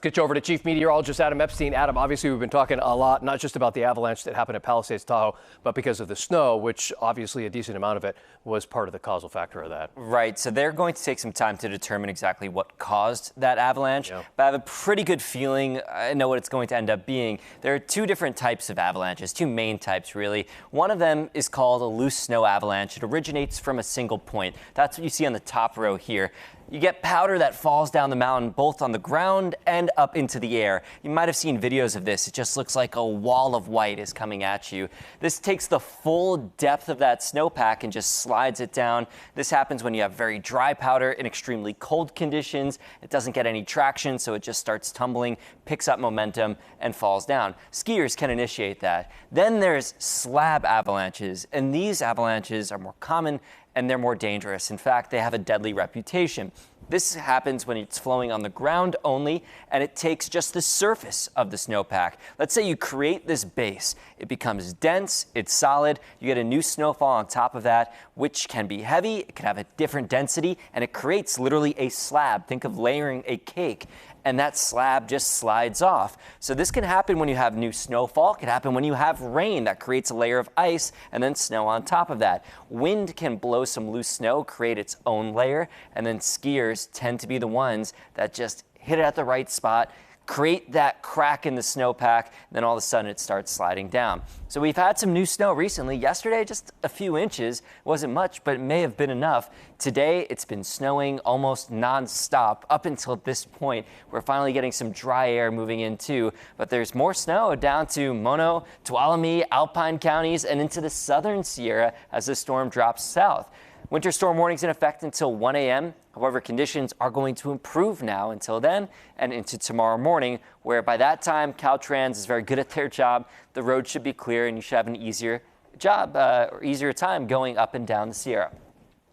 Get you over to Chief Meteorologist Adam Epstein. Adam, obviously we've been talking a lot, not just about the avalanche that happened at Palisades, Tahoe, but because of the snow, which obviously a decent amount of it was part of the causal factor of that. Right. So they're going to take some time to determine exactly what caused that avalanche. Yeah. But I have a pretty good feeling I know what it's going to end up being. There are two different types of avalanches, two main types, really. One of them is called a loose snow avalanche. It originates from a single point. That's what you see on the top row here. You get powder that falls down the mountain, both on the ground and up into the air. You might have seen videos of this. It just looks like a wall of white is coming at you. This takes the full depth of that snowpack and just slides it down. This happens when you have very dry powder in extremely cold conditions. It doesn't get any traction, so it just starts tumbling, picks up momentum, and falls down. Skiers can initiate that. Then there's slab avalanches, and these avalanches are more common and they're more dangerous. In fact, they have a deadly reputation. This happens when it's flowing on the ground only, and it takes just the surface of the snowpack. Let's say you create this base. It becomes dense, it's solid, you get a new snowfall on top of that, which can be heavy, it can have a different density, and it creates literally a slab. Think of layering a cake. And that slab just slides off. So this can happen when you have new snowfall. It can happen when you have rain that creates a layer of ice and then snow on top of that. Wind can blow some loose snow, create its own layer, and then skiers tend to be the ones that just hit it at the right spot, create that crack in the snowpack, then all of a sudden it starts sliding down. So we've had some new snow recently. Yesterday, just a few inches. It wasn't much, but it may have been enough. Today, it's been snowing almost nonstop up until this point. We're finally getting some dry air moving in too, but there's more snow down to Mono, Tuolumne, Alpine counties, and into the southern Sierra as the storm drops south. Winter storm warnings in effect until 1 a.m. However, conditions are going to improve now until then and into tomorrow morning, where by that time, Caltrans is very good at their job. The road should be clear and you should have an easier job or easier time going up and down the Sierra.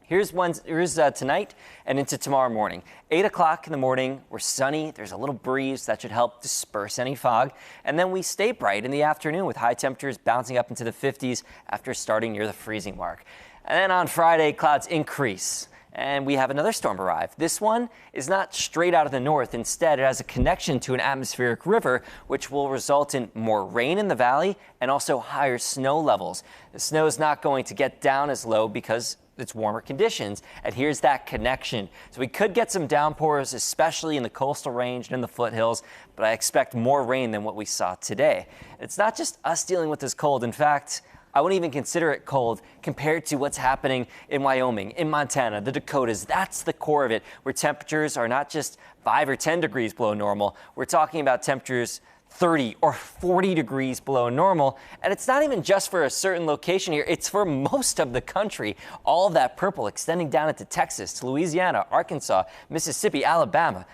Here's tonight and into tomorrow morning. 8 o'clock in the morning, we're sunny. There's a little breeze that should help disperse any fog. And then we stay bright in the afternoon with high temperatures bouncing up into the 50s after starting near the freezing mark. And then on Friday, clouds increase and we have another storm arrive. This one is not straight out of the north. Instead, it has a connection to an atmospheric river, which will result in more rain in the valley and also higher snow levels. The snow is not going to get down as low because it's warmer conditions, and here's that connection. So we could get some downpours, especially in the coastal range and in the foothills, but I expect more rain than what we saw today. It's not just us dealing with this cold. In fact, I wouldn't even consider it cold compared to what's happening in Wyoming, in Montana, the Dakotas. That's the core of it, where temperatures are not just 5 or 10 degrees below normal. We're talking about temperatures 30 or 40 degrees below normal. And it's not even just for a certain location here. It's for most of the country. All of that purple extending down into Texas, to Louisiana, Arkansas, Mississippi, Alabama.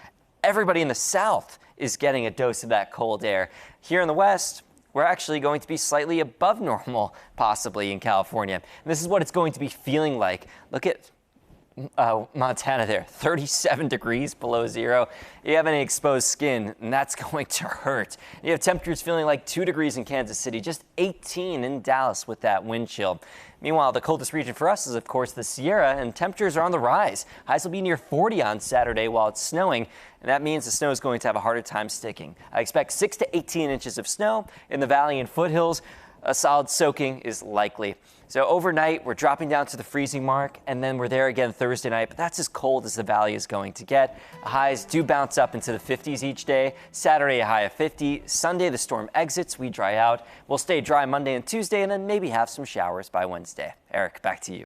Everybody in the South is getting a dose of that cold air. Here in the West, we're actually going to be slightly above normal, possibly in California. And this is what it's going to be feeling like. Look at Montana there, 37 degrees below zero. You have any exposed skin, and that's going to hurt. You have temperatures feeling like 2 degrees in Kansas City, just 18 in Dallas with that wind chill. Meanwhile, the coldest region for us is, of course, the Sierra, and temperatures are on the rise. Highs will be near 40 on Saturday while it's snowing, and that means the snow is going to have a harder time sticking. I expect 6 to 18 inches of snow in the valley and foothills. A solid soaking is likely. So overnight, we're dropping down to the freezing mark, and then we're there again Thursday night, but that's as cold as the valley is going to get. The highs do bounce up into the 50s each day. Saturday, a high of 50. Sunday, the storm exits. We dry out. We'll stay dry Monday and Tuesday, and then maybe have some showers by Wednesday. Eric, back to you.